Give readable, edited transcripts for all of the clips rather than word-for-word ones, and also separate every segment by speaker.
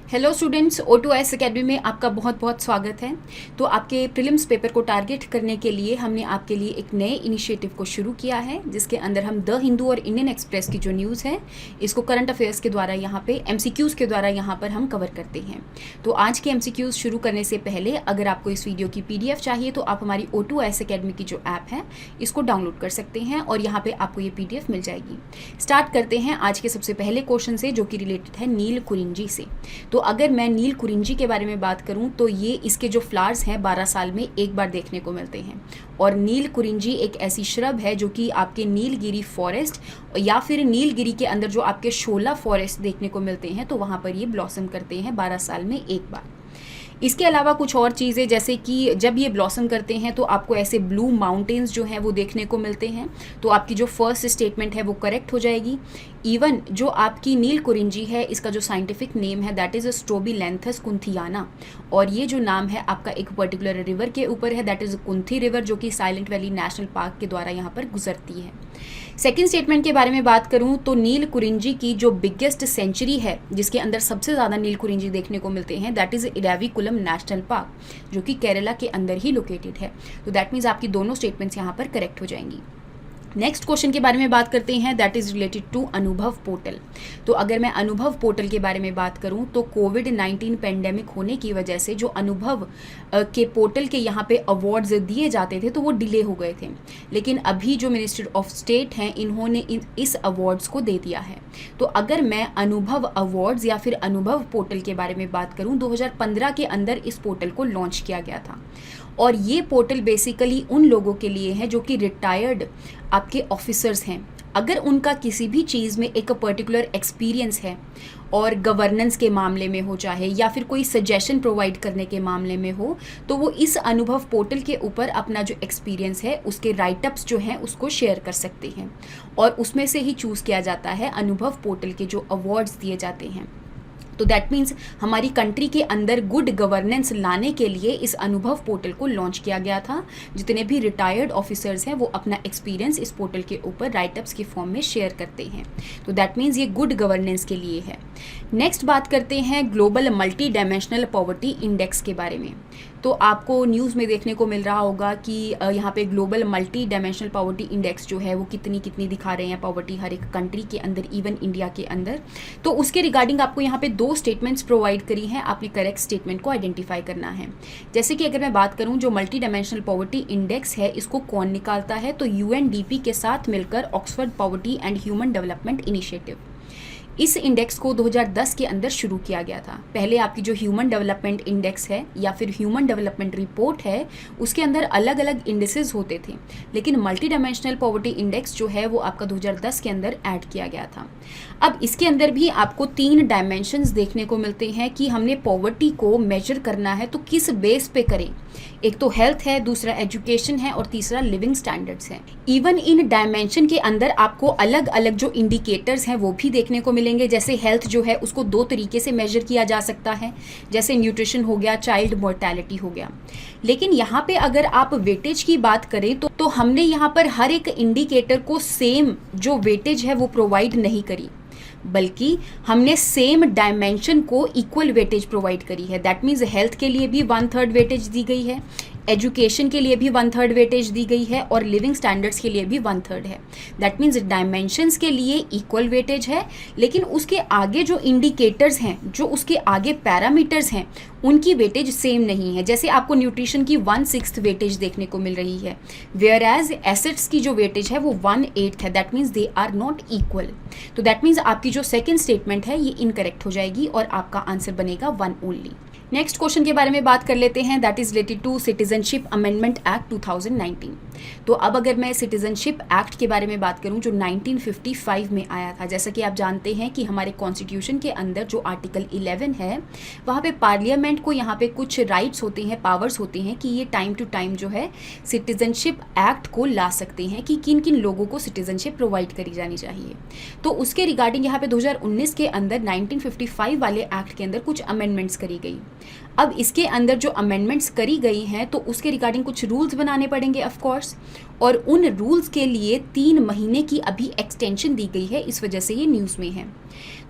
Speaker 1: Hello students, O2S academy में आपका बहुत बहुत स्वागत है। तो आपके प्रीलिम्स पेपर को टारगेट करने के लिए हमने आपके लिए एक नए इनिशिएटिव को शुरू किया है, जिसके अंदर हम द हिंदू और इंडियन एक्सप्रेस की जो न्यूज़ है इसको करंट अफेयर्स के द्वारा यहाँ पे MCQs के द्वारा यहाँ पर हम कवर करते हैं। तो आज के MCQs शुरू करने से पहले अगर आपको इस वीडियो की PDF चाहिए तो आप हमारी O2S एकेडमी की जो ऐप है इसको डाउनलोड कर सकते हैं और यहाँ पर आपको ये PDF मिल जाएगी। स्टार्ट करते हैं आज के सबसे पहले क्वेश्चन से, जो कि रिलेटेड है नील कुरिंजी से। तो अगर मैं नील कुरिंजी के बारे में बात करूं तो ये इसके जो फ्लावर्स हैं 12 साल में एक बार देखने को मिलते हैं। और नील कुरिंजी एक ऐसी श्रब है जो कि आपके नीलगिरी फॉरेस्ट या फिर नीलगिरी के अंदर जो आपके शोला फॉरेस्ट देखने को मिलते हैं, तो वहाँ पर ये ब्लॉसम करते हैं 12 साल में एक बार। इसके अलावा कुछ और चीज़ें, जैसे कि जब ये ब्लॉसम करते हैं तो आपको ऐसे ब्लू माउंटेन्स जो हैं वो देखने को मिलते हैं। तो आपकी जो फर्स्ट स्टेटमेंट है वो करेक्ट हो जाएगी। इवन जो आपकी नील कुरिंजी है, इसका जो साइंटिफिक नेम है दैट इज़ स्ट्रोबिलैंथस कुंथियाना, और ये जो नाम है आपका एक पर्टिकुलर रिवर के ऊपर है, दैट इज़ कुंथी रिवर, जो कि साइलेंट वैली नेशनल पार्क के द्वारा यहाँ पर गुजरती है। सेकेंड स्टेटमेंट के बारे में बात करूं तो नील कुरिंजी की जो बिगेस्ट सेंचुरी है, जिसके अंदर सबसे ज़्यादा नील कुरिंजी देखने को मिलते हैं, that is Eravikulam national park, जो कि केरला के अंदर ही लोकेटेड है। तो दैट मीन्स आपकी दोनों स्टेटमेंट्स यहाँ पर करेक्ट हो जाएंगी। नेक्स्ट क्वेश्चन के बारे में बात करते हैं, दैट इज़ रिलेटेड टू अनुभव पोर्टल। तो अगर मैं अनुभव पोर्टल के बारे में बात करूं तो कोविड-19 पेंडेमिक होने की वजह से जो अनुभव के पोर्टल के यहाँ पे अवार्ड्स दिए जाते थे तो वो डिले हो गए थे। लेकिन अभी जो मिनिस्टर ऑफ स्टेट हैं इन्होंने इस अवार्ड्स को दे दिया है। तो अगर मैं अनुभव अवार्ड्स या फिर अनुभव पोर्टल के बारे में बात करूँ, 2015 के अंदर इस पोर्टल को लॉन्च किया गया था। और ये पोर्टल बेसिकली उन लोगों के लिए है जो कि रिटायर्ड आपके ऑफिसर्स हैं। अगर उनका किसी भी चीज़ में एक पर्टिकुलर एक्सपीरियंस है और गवर्नेंस के मामले में हो चाहे या फिर कोई सजेशन प्रोवाइड करने के मामले में हो, तो वो इस अनुभव पोर्टल के ऊपर अपना जो एक्सपीरियंस है उसके राइटअप्स जो हैं उसको शेयर कर सकते हैं। और उसमें से ही चूज़ किया जाता है अनुभव पोर्टल के जो अवार्ड्स दिए जाते हैं। तो दैट मीन्स हमारी कंट्री के अंदर गुड गवर्नेंस लाने के लिए इस अनुभव पोर्टल को लॉन्च किया गया था। जितने भी रिटायर्ड ऑफिसर्स हैं वो अपना एक्सपीरियंस इस पोर्टल के ऊपर राइटअप्स के फॉर्म में शेयर करते हैं। तो दैट मीन्स ये गुड गवर्नेंस के लिए है। नेक्स्ट बात करते हैं global multi dimensional poverty index के बारे में। तो आपको न्यूज़ में देखने को मिल रहा होगा कि यहाँ पे global multi dimensional poverty index जो है वो कितनी दिखा रहे हैं पॉवर्टी हर एक कंट्री के अंदर, इवन इंडिया के अंदर। तो उसके रिगार्डिंग आपको यहाँ पे 2 स्टेटमेंट्स प्रोवाइड करी हैं, आपने करेक्ट स्टेटमेंट को आइडेंटिफाई करना है। जैसे कि अगर मैं बात करूँ जो मल्टी डायमेंशनल पॉवर्टी इंडेक्स है इसको कौन निकालता है, तो UNDP के साथ मिलकर Oxford poverty and human development initiative. इस इंडेक्स को 2010 के अंदर शुरू किया गया था। पहले आपकी जो ह्यूमन डेवलपमेंट इंडेक्स है या फिर ह्यूमन डेवलपमेंट रिपोर्ट है उसके अंदर अलग अलग इंडेसेस होते थे, लेकिन मल्टी डायमेंशनल पॉवर्टी इंडेक्स जो है वो आपका 2010 के अंदर ऐड किया गया था। अब इसके अंदर भी आपको 3 डायमेंशंस देखने को मिलते हैं कि हमने पॉवर्टी को मेजर करना है तो किस बेस पे करें। एक तो हेल्थ है, दूसरा एजुकेशन है और तीसरा लिविंग स्टैंडर्ड्स है। इवन इन डायमेंशन के अंदर आपको अलग अलग जो इंडिकेटर्स हैं वो भी देखने को मिलेंगे। जैसे हेल्थ जो है उसको 2 तरीके से मेजर किया जा सकता है, जैसे न्यूट्रिशन हो गया, चाइल्ड मोर्टेलिटी हो गया। लेकिन यहाँ पे अगर आप वेटेज की बात करें तो हमने यहाँ पर हर एक इंडिकेटर को सेम जो वेटेज है वो प्रोवाइड नहीं करी, बल्कि हमने सेम डायमेंशन को इक्वल वेटेज प्रोवाइड करी है। दैट मीन्स हेल्थ के लिए भी 1/3 वेटेज दी गई है, एजुकेशन के लिए भी 1/3 वेटेज दी गई है और लिविंग स्टैंडर्ड्स के लिए भी 1/3 है। दैट मीन्स डायमेंशंस के लिए इक्वल वेटेज है, लेकिन उसके आगे जो इंडिकेटर्स हैं, जो उसके आगे पैरामीटर्स हैं, उनकी वेटेज सेम नहीं है। जैसे आपको न्यूट्रिशन की 1/6 वेटेज देखने को मिल रही है, वेयर एज एसेट्स की जो वेटेज है वो 1/8 है। That means they are not equal. तो दैट मीन्स आपकी जो सेकेंड स्टेटमेंट है ये इनकरेक्ट हो जाएगी और आपका आंसर बनेगा 1 ओनली। नेक्स्ट क्वेश्चन के बारे में बात कर लेते हैं, that is related to citizenship amendment act 2019। तो अब अगर मैं सिटीजनशिप एक्ट के बारे में बात करूं जो 1955 में आया था, जैसा कि आप जानते हैं कि हमारे कॉन्स्टिट्यूशन के अंदर जो आर्टिकल 11 है वहाँ पे पार्लियामेंट को यहाँ पे कुछ राइट्स होते हैं, पावर्स होते हैं कि ये टाइम टू टाइम जो है सिटीजनशिप एक्ट को ला सकते हैं कि किन किन लोगों को सिटीजनशिप प्रोवाइड करी जानी चाहिए। तो उसके रिगार्डिंग यहाँ पे 2019 के अंदर 1955 वाले एक्ट के अंदर कुछ अमेंडमेंट्स करी गई। अब इसके अंदर जो अमेंडमेंट्स करी गई हैं तो उसके रिगार्डिंग कुछ रूल्स बनाने पड़ेंगे ऑफ कोर्स, और उन रूल्स के लिए 3 महीने की अभी एक्सटेंशन दी गई है, इस वजह से ये न्यूज़ में है।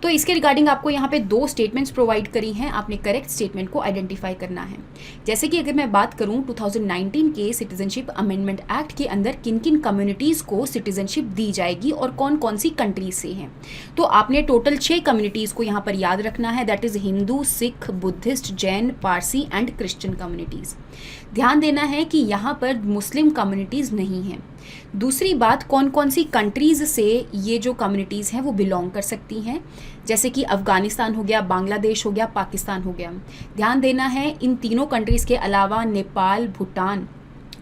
Speaker 1: तो इसके रिगार्डिंग आपको यहाँ पे 2 स्टेटमेंट्स प्रोवाइड करी हैं, आपने करेक्ट स्टेटमेंट को आइडेंटिफाई करना है। जैसे कि अगर मैं बात करूँ 2019 के सिटीजनशिप अमेंडमेंट एक्ट के अंदर किन किन कम्युनिटीज़ को सिटीजनशिप दी जाएगी और कौन कौन सी कंट्रीज से हैं, तो आपने टोटल 6 कम्युनिटीज़ को यहाँ पर याद रखना है, that is Hindu, Sikh, Buddhist, Jain, Parsi and Christian communities. ध्यान देना है कि यहाँ पर मुस्लिम कम्युनिटीज़ नहीं हैं। दूसरी बात, कौन कौन सी कंट्रीज़ से ये जो कम्युनिटीज़ हैं वो बिलोंग कर सकती हैं, जैसे कि अफ़गानिस्तान हो गया, बांग्लादेश हो गया, पाकिस्तान हो गया। ध्यान देना है इन तीनों कंट्रीज़ के अलावा नेपाल, भूटान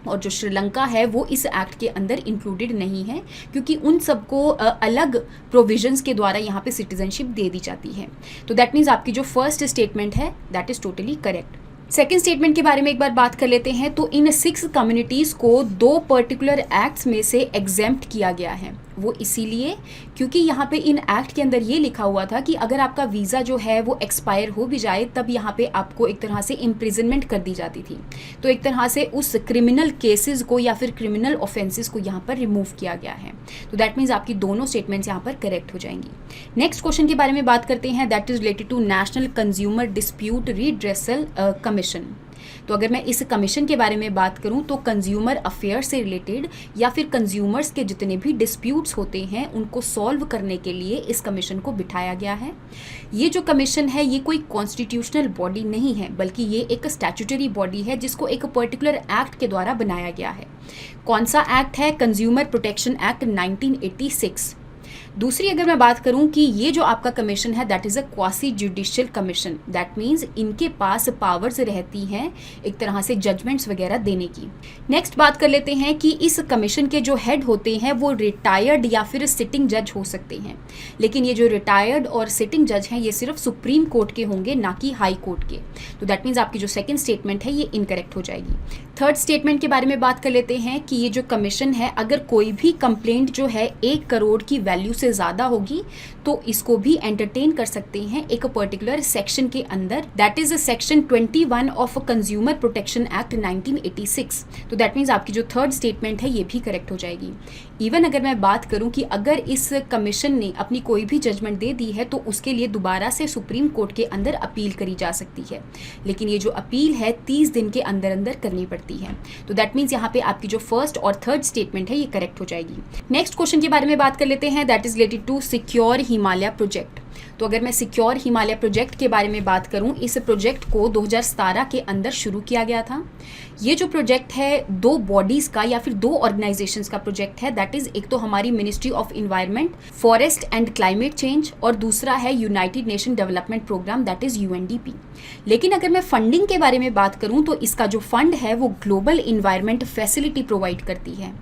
Speaker 1: और जो श्रीलंका है वो इस एक्ट के अंदर इंक्लूडेड नहीं है, क्योंकि उन सबको अलग प्रोविजंस के द्वारा यहाँ पे सिटीजनशिप दे दी जाती है। तो दैट मीन्स आपकी जो फर्स्ट स्टेटमेंट है that is totally correct. Second statement के बारे में एक बार बात कर लेते हैं। तो इन 6 कम्युनिटीज़ को 2 पर्टिकुलर एक्ट्स में से एग्जेम्प्ट किया गया है। वो इसीलिए क्योंकि यहाँ पे इन एक्ट के अंदर ये लिखा हुआ था कि अगर आपका वीज़ा जो है वो एक्सपायर हो भी जाए तब यहाँ पे आपको एक तरह से इम्प्रिजनमेंट कर दी जाती थी। तो एक तरह से उस क्रिमिनल केसेस को या फिर क्रिमिनल ऑफेंसेस को यहाँ पर रिमूव किया गया है। तो दैट मीन्स आपकी दोनों स्टेटमेंट्स यहाँ पर करेक्ट हो जाएंगी। नेक्स्ट क्वेश्चन के बारे में बात करते हैं, that is related to national consumer dispute redressal commission. तो अगर मैं इस कमीशन के बारे में बात करूं तो कंज्यूमर अफेयर्स से रिलेटेड या फिर कंज्यूमर्स के जितने भी डिस्प्यूट्स होते हैं उनको सॉल्व करने के लिए इस कमीशन को बिठाया गया है। ये जो कमीशन है ये कोई कॉन्स्टिट्यूशनल बॉडी नहीं है, बल्कि ये एक स्टैट्यूटरी बॉडी है जिसको एक पर्टिकुलर एक्ट के द्वारा बनाया गया है। कौन सा एक्ट है? Consumer protection act 1986। दूसरी अगर मैं बात करूं कि ये जो आपका कमीशन है that is a quasi judicial commission, that means इनके पास पावर्स रहती हैं एक तरह से जजमेंट्स वगैरह देने की। नेक्स्ट बात कर लेते हैं कि इस कमीशन के जो हेड होते हैं वो रिटायर्ड या फिर सिटिंग जज हो सकते हैं, लेकिन ये जो रिटायर्ड और सिटिंग जज हैं ये सिर्फ सुप्रीम कोर्ट के होंगे, ना कि हाई कोर्ट के। तो दैट मीन्स आपकी जो सेकेंड स्टेटमेंट है ये इनकरेक्ट हो जाएगी। थर्ड स्टेटमेंट के बारे में बात कर लेते हैं कि ये जो कमीशन है अगर कोई भी कंप्लेंट जो है 1 करोड़ की वैल्यू से ज़्यादा होगी तो इसको भी एंटरटेन कर सकते हैं एक पर्टिकुलर सेक्शन के अंदर, that is section 21 of consumer protection act 1986। तो दैट मीन्स आपकी जो थर्ड स्टेटमेंट है ये भी करेक्ट हो जाएगी। इवन अगर मैं बात करूं कि अगर इस कमीशन ने अपनी कोई भी जजमेंट दे दी है तो उसके लिए दोबारा से सुप्रीम कोर्ट के अंदर अपील करी जा सकती है, लेकिन ये जो अपील है 30 दिन के अंदर अंदर करनी पड़ती है। तो दैट मीन्स यहाँ पे आपकी जो फर्स्ट और थर्ड स्टेटमेंट है ये करेक्ट हो जाएगी। नेक्स्ट क्वेश्चन के बारे में बात कर लेते हैं, that is related to secure Himalaya project. तो अगर मैं सिक्योर हिमालय प्रोजेक्ट के बारे में बात करूं, इस प्रोजेक्ट को 2017 के अंदर शुरू किया गया था। ये जो प्रोजेक्ट है 2 बॉडीज़ का या फिर 2 ऑर्गेनाइजेशंस का प्रोजेक्ट है, दैट इज़ एक तो हमारी ministry of environment, forest and climate change, और दूसरा है united nation development programme that is UNDP। लेकिन अगर मैं फंडिंग के बारे में बात करूं तो इसका जो फंड है वो ग्लोबल इन्वायरमेंट फैसिलिटी प्रोवाइड करती है।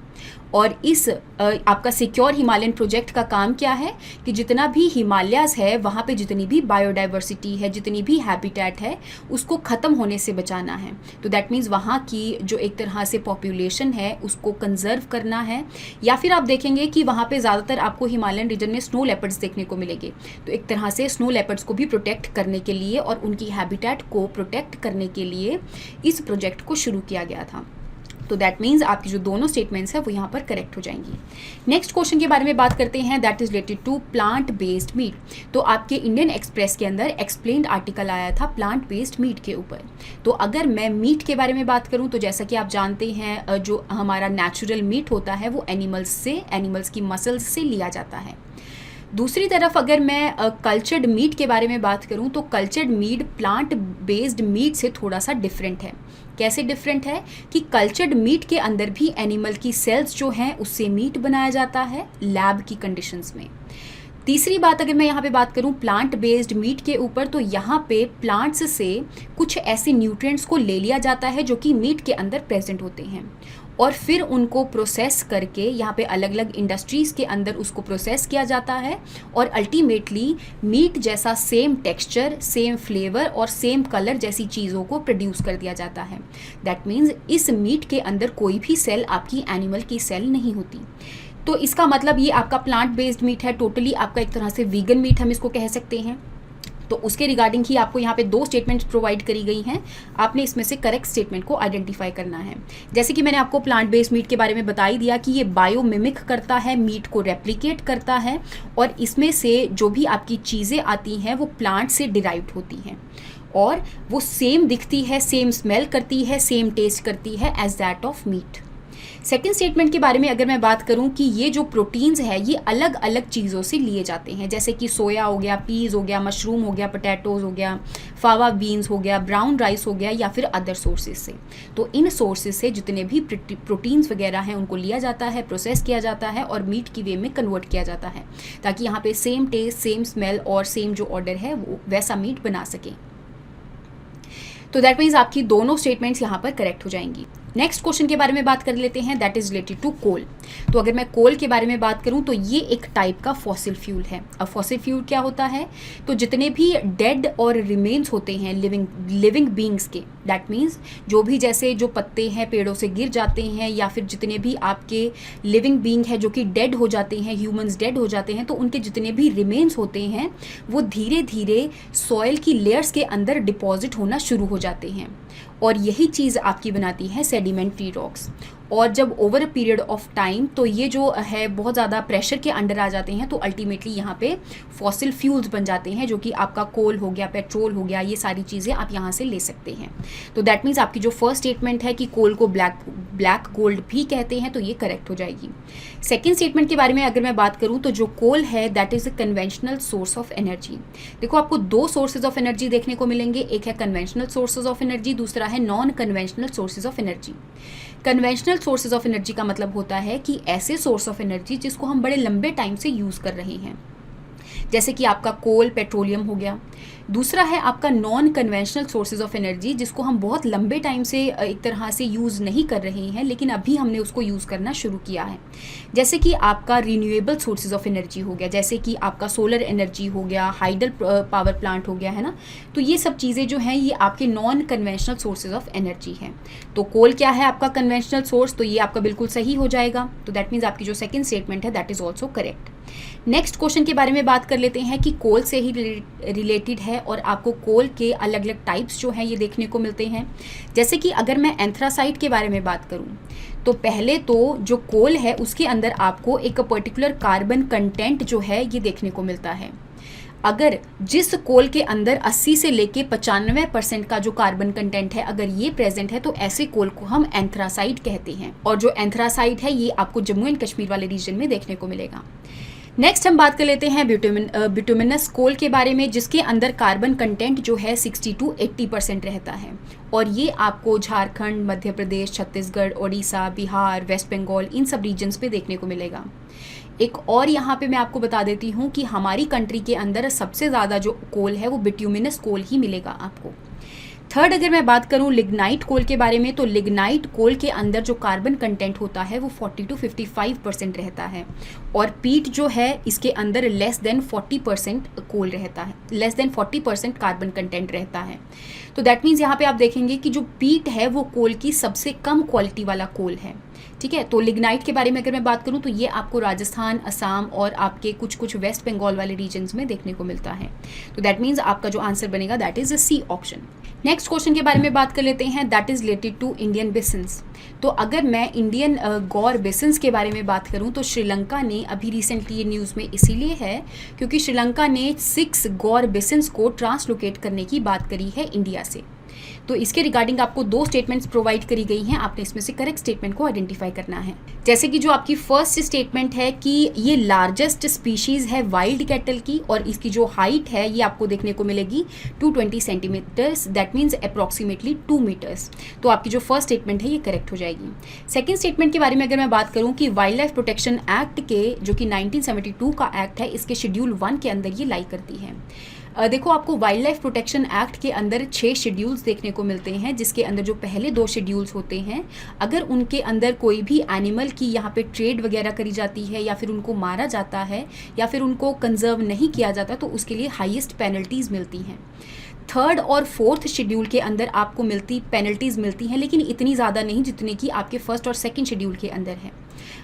Speaker 1: और इस आपका सिक्योर हिमालयन प्रोजेक्ट का काम क्या है कि जितना भी हिमालयाज़ है वहाँ पे जितनी भी बायोडाइवर्सिटी है, जितनी भी हैबिटेट है, उसको ख़त्म होने से बचाना है। तो दैट मीन्स वहाँ की जो एक तरह से पॉपुलेशन है उसको कंजर्व करना है। या फिर आप देखेंगे कि वहाँ पे ज़्यादातर आपको हिमालयन रीजन में स्नो लेपर्ड्स देखने को मिलेंगे। तो एक तरह से स्नो लेपर्ड्स को भी प्रोटेक्ट करने के लिए और उनकी हैबिटेट को प्रोटेक्ट करने के लिए इस प्रोजेक्ट को शुरू किया गया था। तो दैट मीन्स आपकी जो दोनों स्टेटमेंट्स है वो यहाँ पर करेक्ट हो जाएंगी। नेक्स्ट क्वेश्चन के बारे में बात करते हैं, that is related to plant based meat. तो आपके इंडियन एक्सप्रेस के अंदर एक्सप्लेन्ड आर्टिकल आया था प्लांट बेस्ड मीट के ऊपर। तो अगर मैं मीट के बारे में बात करूँ तो जैसा कि आप जानते हैं जो हमारा नेचुरल मीट होता है वो एनिमल्स की मसल्स से लिया जाता है। दूसरी तरफ अगर मैं कल्चर्ड मीट के बारे में बात करूं तो cultured meat plant based meet से थोड़ा सा डिफरेंट है। कैसे डिफरेंट है कि कल्चर्ड मीट के अंदर भी एनिमल की सेल्स जो हैं उससे मीट बनाया जाता है लैब की कंडीशंस में। तीसरी बात अगर मैं यहाँ पे बात करूँ प्लांट बेस्ड मीट के ऊपर, तो यहाँ पे प्लांट्स से कुछ ऐसे न्यूट्रिएंट्स को ले लिया जाता है जो कि मीट के अंदर प्रेजेंट होते हैं और फिर उनको प्रोसेस करके यहाँ पे अलग अलग इंडस्ट्रीज़ के अंदर उसको प्रोसेस किया जाता है और अल्टीमेटली मीट जैसा सेम टेक्सचर, सेम फ्लेवर और सेम कलर जैसी चीज़ों को प्रोड्यूस कर दिया जाता है। दैट मीन्स इस मीट के अंदर कोई भी सेल आपकी एनिमल की सेल नहीं होती। तो इसका मतलब ये आपका प्लांट बेस्ड मीट है, टोटली आपका एक तरह से वीगन मीट हम इसको कह सकते हैं। तो उसके रिगार्डिंग ही आपको यहाँ पे 2 स्टेटमेंट्स प्रोवाइड करी गई हैं, आपने इसमें से करेक्ट स्टेटमेंट को आइडेंटिफाई करना है। जैसे कि मैंने आपको प्लांट बेस्ड मीट के बारे में बता ही दिया कि ये बायोमिमिक करता है, मीट को रेप्लिकेट करता है, और इसमें से जो भी आपकी चीज़ें आती हैं वो प्लांट से डिराइव्ड होती हैं और वो सेम दिखती है, सेम स्मेल करती है, सेम टेस्ट करती है as that of meat. Second statement के बारे में अगर मैं बात करूं कि ये जो प्रोटीन्स है ये अलग अलग चीज़ों से लिए जाते हैं, जैसे कि सोया हो गया, पीज़ हो गया, मशरूम हो गया, पोटैटोज़ हो गया, फावा बीन्स हो गया, ब्राउन राइस हो गया, या फिर अदर सोर्सेज से। तो इन सोर्सेज से जितने भी प्रोटीन्स वगैरह हैं उनको लिया जाता है, प्रोसेस किया जाता है और मीट की वे में कन्वर्ट किया जाता है, ताकि यहाँ पे सेम टेस्ट, सेम स्मेल और सेम जो ऑर्डर है वो वैसा मीट बना सके। तो दैट मीन्स आपकी दोनों स्टेटमेंट्स यहाँ पर करेक्ट हो जाएंगी। नेक्स्ट क्वेश्चन के बारे में बात कर लेते हैं, दैट इज रिलेटेड टू कोल। तो अगर मैं कोल के बारे में बात करूं तो ये एक टाइप का फॉसिल फ्यूल है। अब फॉसिल फ्यूल क्या होता है, तो जितने भी डेड और रिमेन्स होते हैं लिविंग बींग्स के, दैट मीन्स जो भी जैसे जो पत्ते हैं पेड़ों से गिर जाते हैं, या फिर जितने भी आपके लिविंग बींग है जो कि डेड हो जाते हैं, ह्यूमंस डेड हो जाते हैं, तो उनके जितने भी रिमेन्स होते हैं वो धीरे धीरे सॉइल की लेयर्स के अंदर डिपॉजिट होना शुरू हो जाते हैं, और यही चीज़ आपकी बनाती है सेडिमेंट्री रॉक्स। और जब over a period of time तो ये जो है बहुत ज़्यादा प्रेशर के अंडर आ जाते हैं, तो अल्टीमेटली यहाँ पे फॉसिल फ्यूल्स बन जाते हैं, जो कि आपका कोल हो गया, पेट्रोल हो गया, ये सारी चीज़ें आप यहाँ से ले सकते हैं। तो दैट मीन्स आपकी जो फर्स्ट स्टेटमेंट है कि कोल को ब्लैक गोल्ड भी कहते हैं, तो ये करेक्ट हो जाएगी। सेकेंड स्टेटमेंट के बारे में अगर मैं बात करूँ तो जो कोल है that is a conventional source of energy. देखो आपको 2 सोर्सेज ऑफ एनर्जी देखने को मिलेंगे, एक है कन्वेंशनल सोर्सेज ऑफ एनर्जी, दूसरा है non conventional sources of energy. Conventional sources of energy का मतलब होता है कि ऐसे सोर्स ऑफ एनर्जी जिसको हम बड़े लंबे टाइम से यूज़ कर रहे हैं, जैसे कि आपका कोल, पेट्रोलियम हो गया। दूसरा है आपका non conventional sources of energy, जिसको हम बहुत लंबे टाइम से एक तरह से यूज़ नहीं कर रहे हैं, लेकिन अभी हमने उसको यूज़ करना शुरू किया है, जैसे कि आपका रिन्यूएबल सोर्सेज ऑफ एनर्जी हो गया, जैसे कि आपका सोलर एनर्जी हो गया, हाइडल पावर प्लांट हो गया, है ना। तो ये सब चीज़ें जो हैं ये आपके non conventional sources of energy हैं। तो कोल क्या है आपका कन्वेंशनल सोर्स, तो ये आपका बिल्कुल सही हो जाएगा। तो दैट मीन्स आपकी जो सेकेंड स्टेटमेंट है that is also correct. Next question के बारे में बात कर लेते हैं कि कोल से ही रिलेटेड है, और आपको कोल के अलग अलग टाइप्स जो हैं ये देखने को मिलते हैं। जैसे कि अगर मैं एंथ्रासाइट के बारे में बात करूं तो पहले तो जो कोल है उसके अंदर आपको एक पर्टिकुलर कार्बन कंटेंट जो है ये देखने को मिलता है। अगर जिस कोल के अंदर 80 से लेके 95% का जो कार्बन कंटेंट है अगर ये प्रेजेंट है, तो ऐसे कोल को हम एंथ्रासाइट कहते हैं। और जो एंथ्रासाइट है ये आपको जम्मू एंड कश्मीर वाले रीजन में देखने को मिलेगा। नेक्स्ट हम बात कर लेते हैं बिटुमिनस कोल के बारे में, जिसके अंदर कार्बन कंटेंट जो है 60 to 80% रहता है, और ये आपको झारखंड, मध्य प्रदेश, छत्तीसगढ़, ओडिशा, बिहार, वेस्ट बंगाल, इन सब रीजन्स पे देखने को मिलेगा। एक और यहाँ पे मैं आपको बता देती हूँ कि हमारी कंट्री के अंदर सबसे ज़्यादा जो कोल है वो बिट्यूमिनस कोल ही मिलेगा आपको। थर्ड अगर मैं बात करूं लिग्नाइट कोल के बारे में, तो लिग्नाइट कोल के अंदर जो कार्बन कंटेंट होता है वो 40 to 55% रहता है, और पीट जो है इसके अंदर लेस देन 40% कोल रहता है, लेस देन 40% कार्बन कंटेंट रहता है। तो दैट मीन्स यहाँ पे आप देखेंगे कि जो पीट है वो कोल की सबसे कम क्वालिटी वाला कोल है, ठीक है। तो लिग्नाइट के बारे में अगर मैं बात करूं तो ये आपको राजस्थान, असम और आपके कुछ वेस्ट बंगाल वाले रीजन्स में देखने को मिलता है। तो दैट मीन्स आपका जो आंसर बनेगा that is C option. Next question के बारे में बात कर लेते हैं, that is related to Indian basins. तो अगर मैं इंडियन गौर बेसिन्स के बारे में बात करूं तो श्रीलंका ने अभी रिसेंटली ये न्यूज़ में इसीलिए है क्योंकि श्रीलंका ने 6 गौर बेसिन्स को ट्रांसलोकेट करने की बात करी है इंडिया से। तो इसके रिगार्डिंग आपको 2 स्टेटमेंट्स प्रोवाइड करी गई हैं, आपने इसमें से करेक्ट स्टेटमेंट को आइडेंटिफाई करना है। जैसे कि जो आपकी फर्स्ट स्टेटमेंट है कि ये लार्जेस्ट स्पीशीज़ है वाइल्ड कैटल की, और इसकी जो हाइट है ये आपको देखने को मिलेगी 220 centimetres, that means approximately 2 metres. तो आपकी जो फर्स्ट स्टेटमेंट है ये करेक्ट हो जाएगी। सेकेंड स्टेटमेंट के बारे में अगर मैं बात करूँ कि वाइल्ड लाइफ प्रोटेक्शन एक्ट के जो कि 1972 का एक्ट है, इसके शेड्यूल 1 के अंदर ये लाई करती है। देखो आपको वाइल्ड लाइफ प्रोटेक्शन एक्ट के अंदर 6 शेड्यूल्स देखने को मिलते हैं, जिसके अंदर जो पहले 2 शेड्यूल्स होते हैं अगर उनके अंदर कोई भी एनिमल की यहाँ पे ट्रेड वगैरह करी जाती है या फिर उनको मारा जाता है या फिर उनको कंजर्व नहीं किया जाता तो उसके लिए हाईएस्ट पेनल्टीज़ मिलती हैं। थर्ड और फोर्थ शेड्यूल के अंदर आपको पेनल्टीज़ मिलती हैं, लेकिन इतनी ज़्यादा नहीं जितनी कि आपके फर्स्ट और सेकंड शेड्यूल के अंदर है।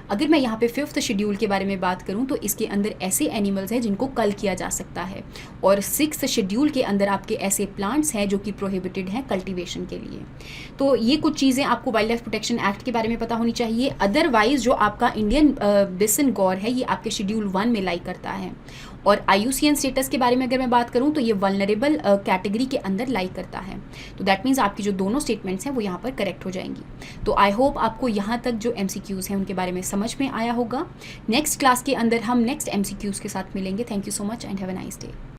Speaker 1: अगर मैं यहाँ पे 5th शेड्यूल के बारे में बात करूँ तो इसके अंदर ऐसे एनिमल्स हैं जिनको कल किया जा सकता है, और 6th शेड्यूल के अंदर आपके ऐसे प्लांट्स हैं जो कि प्रोहिबिटेड हैं कल्टीवेशन के लिए। तो ये कुछ चीज़ें आपको वाइल्ड लाइफ प्रोटेक्शन एक्ट के बारे में पता होनी चाहिए। अदरवाइज जो आपका इंडियन बेसिन गौर है ये आपके शेड्यूल 1 में लाई करता है, और IUCN स्टेटस के बारे में अगर मैं बात करूं तो ये वल्नरेबल कैटेगरी के अंदर लाई करता है। तो दैट मीन्स आपकी जो दोनों स्टेटमेंट्स हैं वो यहाँ पर करेक्ट हो जाएंगी। तो आई होप आपको यहाँ तक जो MCQs हैं उनके बारे में समझ में आया होगा। नेक्स्ट क्लास के अंदर हम नेक्स्ट MCQs के साथ मिलेंगे। Thank you so much and have a nice day.